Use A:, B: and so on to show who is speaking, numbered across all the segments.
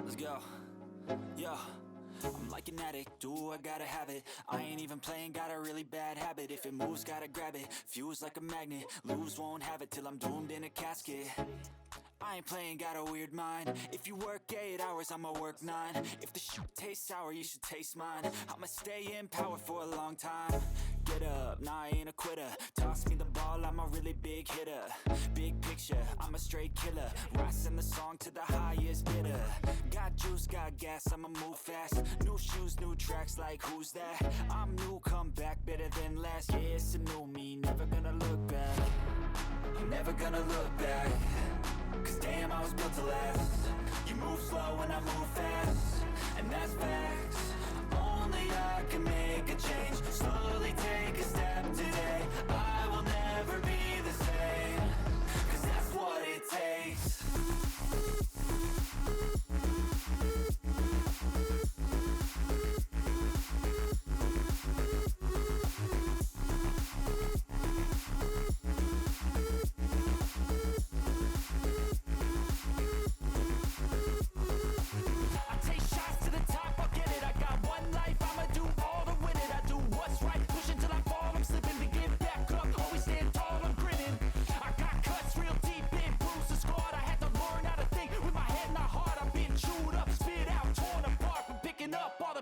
A: Let's go. Yo, I'm like an addict, do I gotta have it. I ain't even playing, got a really bad habit. If it moves, gotta grab it, fuse like a magnet. Lose, won't have it till I'm doomed in a casket. I ain't playing, got a weird mind. If you work 8 hours, I'ma work 9. If the shoot tastes sour, you should taste mine. I'ma stay in power for a long time. Get up, nah, I ain't a quitter. Toss me the ball, I'm a really big hitter. Big picture, I'm a straight killer. Rising the song to the highest bidder. Got juice, got gas, I'ma move fast. New shoes, new tracks, like who's that? I'm new, come back, better than last. Yeah, it's a new me, never gonna look back. I'm never gonna look back. Cause damn, I was built to last. You move slow and I move fast, and that's facts. Only I can make a change. Slowly take a step today. I will never be the same. Cause that's what it takes.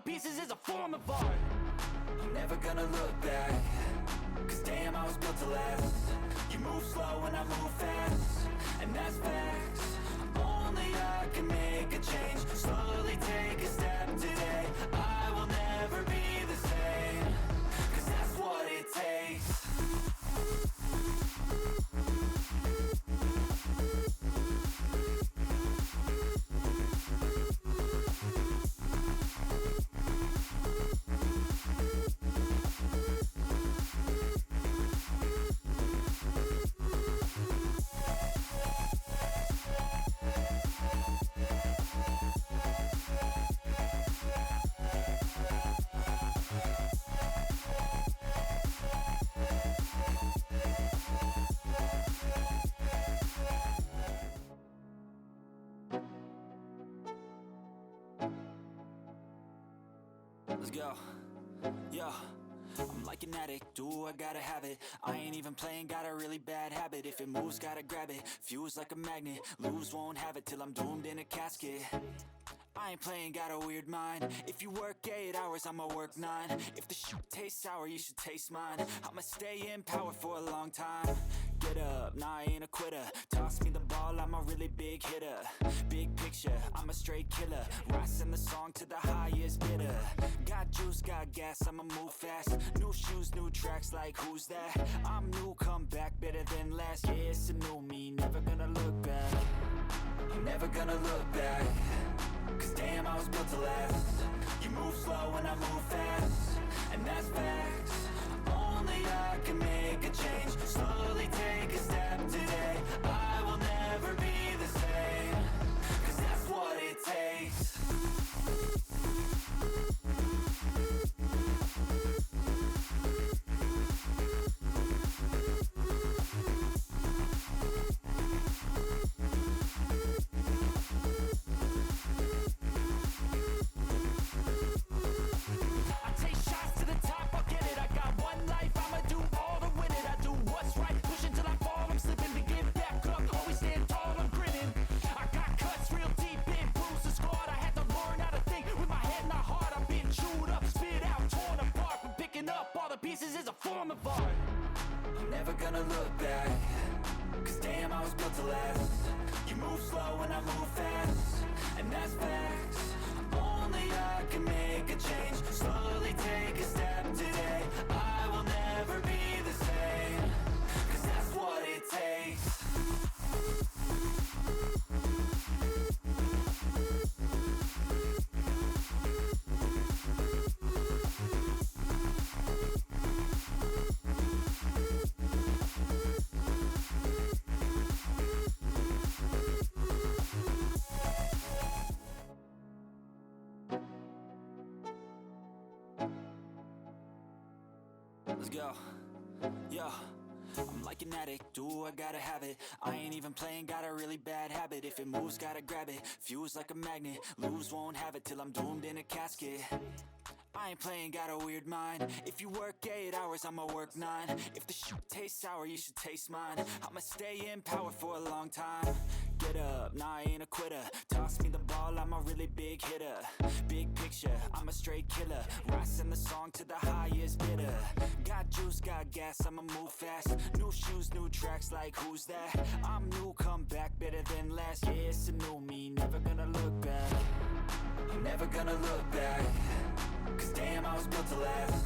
A: Pieces is a form of art. I'm never gonna look back. Cause damn, I was built to last. You move slow and I move fast, and that's facts. Only I can make a change. Slowly take a step today. I will never be the same. Cause that's what it takes. Let's go. Yo, I'm like an addict, do I gotta have it. I ain't even playing, got a really bad habit. If it moves, gotta grab it, fuse like a magnet. Lose, won't have it till I'm doomed in a casket. I ain't playing, got a weird mind. If you work 8 hours, I'ma work 9. If the shoot tastes sour, you should taste mine. I'ma stay in power for a long time. Get up, nah, I ain't a quitter. Toss me the ball, I'm a really big hitter. Big picture, I'm a straight killer. Rising the song to the highest bidder. Got juice, got gas, I'ma move fast. New shoes, new tracks, like who's that? I'm new, come back, better than last. Yeah, it's a new me, never gonna look back. I'm never gonna look back. Cause damn, I was built to last. You move slow and I move fast, and that's facts. Only I can make a change. Slowly take a step today. I will never be the same. Cause that's what it takes. Pieces is a form of art. I'm never gonna look back. Cause damn, I was built to last. You move slow and I move fast, and that's facts. Only I can make a change. Slowly take a step today. I will never be the same. Cause that's what it takes. Let's go. Yo, I'm like an addict, do I gotta have it. I ain't even playing, got a really bad habit. If it moves, gotta grab it, fuse like a magnet. Lose, won't have it till I'm doomed in a casket. I ain't playing, got a weird mind. If you work 8 hours, I'ma work 9. If the shoot tastes sour, you should taste mine. I'ma stay in power for a long time. Get up, nah, I ain't a quitter. Toss me the ball, I'm a really big hitter. Big picture, I'm a straight killer. Rising the song to the highest bidder. Got juice, got gas, I'ma move fast. New shoes, new tracks, like who's that? I'm new, come back, better than last. Yeah, it's a new me, never gonna look back. I'm never gonna look back. Cause damn, I was built to last.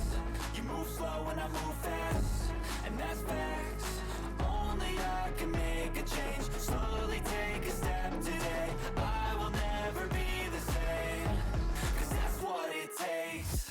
A: You move slow and I move fast, and that's facts. Only I can make a change. Slowly take a step today. I will never be the same. Cause that's what it takes.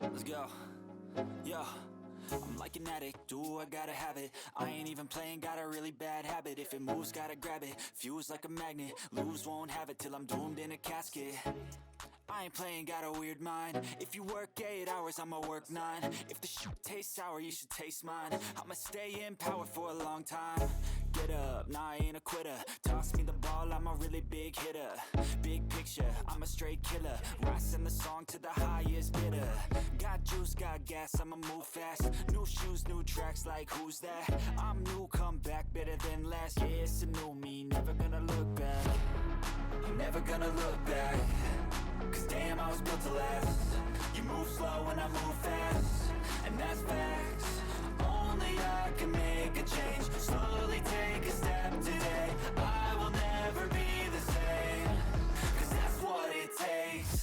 A: Let's go. Yo, I'm like an addict, do I gotta have it. I ain't even playing, got a really bad habit. If it moves, gotta grab it, fuse like a magnet. Lose, won't have it till I'm doomed in a casket. I ain't playing, got a weird mind. If you work 8 hours, I'ma work 9. If the shoot tastes sour, you should taste mine. I'ma stay in power for a long time. Get up, nah, I ain't a quitter. Toss me the ball, I'm a really big hitter. Big picture, I'm a straight killer. Rising the song to the highest bidder. Got juice, got gas, I'ma move fast. New shoes, new tracks, like who's that? I'm new, come back, better than last. Yeah, it's a new me, never gonna look back. I'm never gonna look back. Cause damn, I was built to last. You move slow and I move fast, and that's facts. Only I can make a change. Slowly take a step today. I will never be the same. Cause that's what it takes.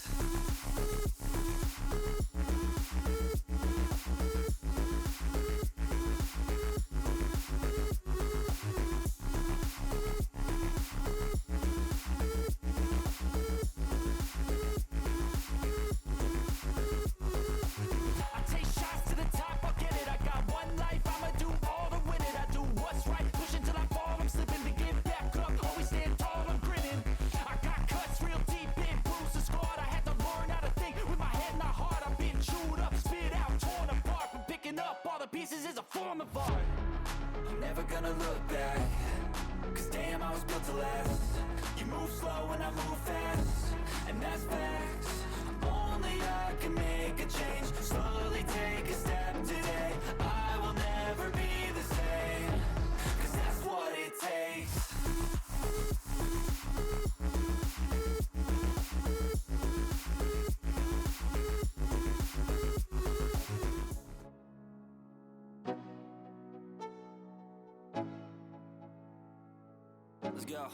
A: Let's go.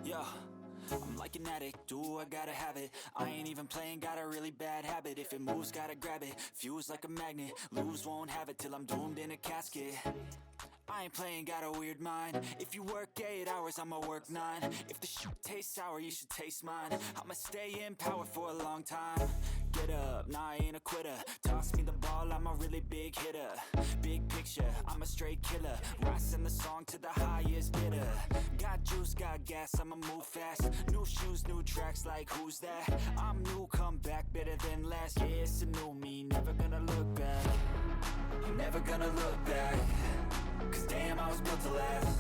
A: Yo, I'm like an addict, do I gotta have it. I ain't even playing, got a really bad habit. If it moves, gotta grab it, fuse like a magnet. Lose, won't have it till I'm doomed in a casket. I ain't playing, got a weird mind. If you work 8 hours, I'ma work 9. If the shoot tastes sour, you should taste mine. I'ma stay in power for a long time. Get Get up, nah, I ain't a quitter. Toss me the ball, I'm a really big hitter. Big picture, I'm a straight killer. Rising the song to the highest bidder. Got juice, got gas, I'ma move fast. New shoes, new tracks, like who's that? I'm new, come back better than last. Yeah, it's a new me, never gonna look back. I'm never gonna look back. Cause damn, I was built to last.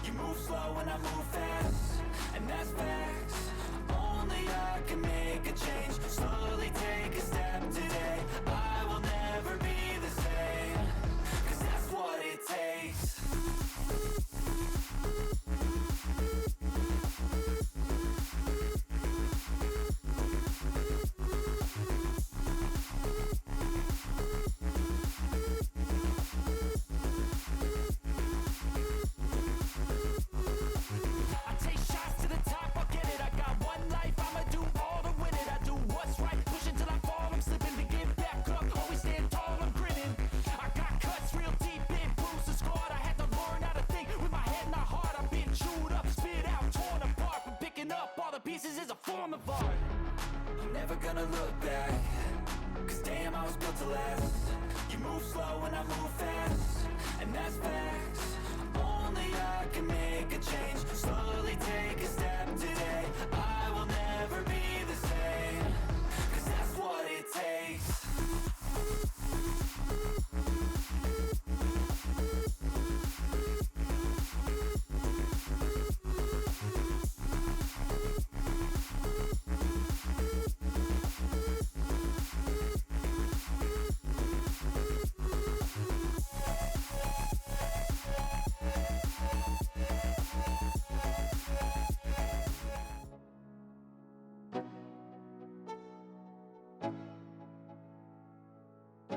A: You move slow and I move fast, and that's facts. Only I can make a change. Slowly take a step today. I will never be the same. Cause that's what it takes. Never gonna look back. Cause damn, I was built to last. You move slow and I move fast, and that's facts. Only I can make a change. Slowly take a step today. I will never be the same. Cause that's what it takes.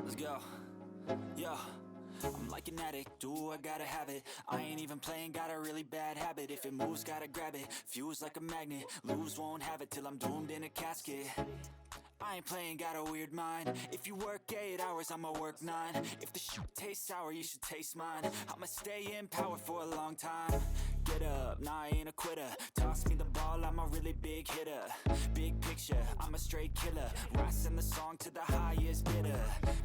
A: Let's go. Yo, I'm like an addict, do I gotta have it. I ain't even playing, got a really bad habit. If it moves, gotta grab it. Fuse like a magnet, lose, won't have it till I'm doomed in a casket. I ain't playing, got a weird mind. If you work 8 hours, I'ma work 9. If the shoot tastes sour, you should taste mine. I'ma stay in power for a long time. Get up, nah, I ain't a quitter. Toss me the ball, I'm a really big hitter. Big picture, I'm a straight killer. Rising the song to the highest bidder.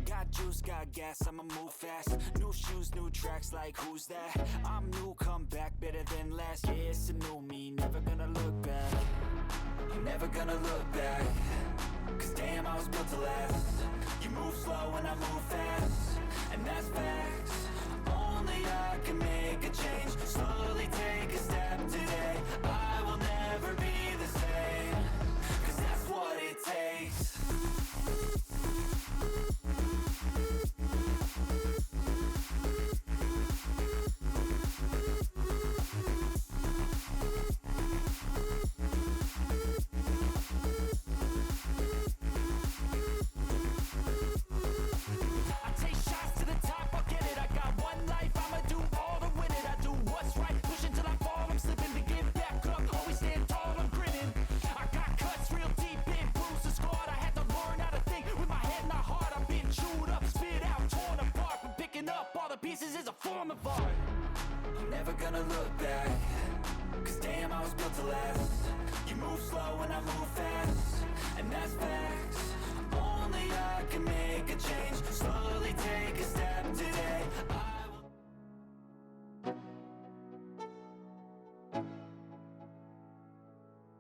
A: Got juice, got gas, I'ma move fast. New shoes, new tracks, like who's that? I'm new, come back better than last. Yeah, it's a new me, never gonna look back. I'm never gonna look back. Cause damn, I was built to last. You move slow and I move fast, and that's facts. Only I can make a change. Slowly take a step today. I will never be the same. Cause that's what it takes. I'm never gonna look back. Cause damn, I was built to last. You move slow and I move fast, and that's facts. Only I can make a change. Slowly take a step today.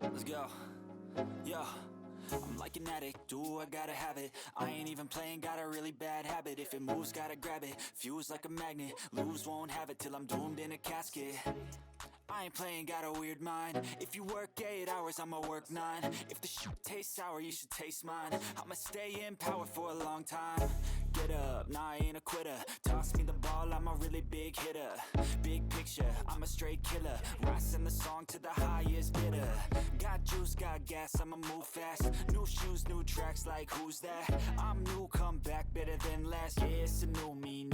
A: Let's go. Yo, I'm like an addict, do I gotta have it. I ain't even playing, got a really bad habit. If it moves, gotta grab it. Fuse like a magnet, lose, won't have it till I'm doomed in a casket. I ain't playing, got a weird mind. If you work 8 hours, I'ma work 9. If the shoot tastes sour, you should taste mine. I'ma stay in power for a long time. Get up, nah, I ain't a quitter. Toss me the ball, I'm a really big hitter. Big picture, I'm a straight killer. Rising the song to the highest bidder. Got juice, got gas, I'ma move fast. New shoes, new tracks, like who's that? I'm new, come back better than last. Yeah, it's a new me.